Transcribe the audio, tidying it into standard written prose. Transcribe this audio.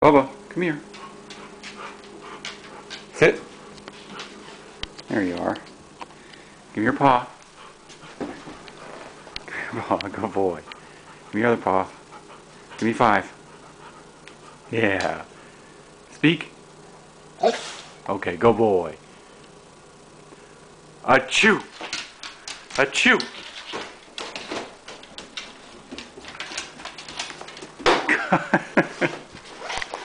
Bubba, come here. Sit. There you are. Give me your paw. Come on, good boy. Give me your other paw. Give me 5. Yeah. Speak. Okay, good boy. Achoo! Achoo!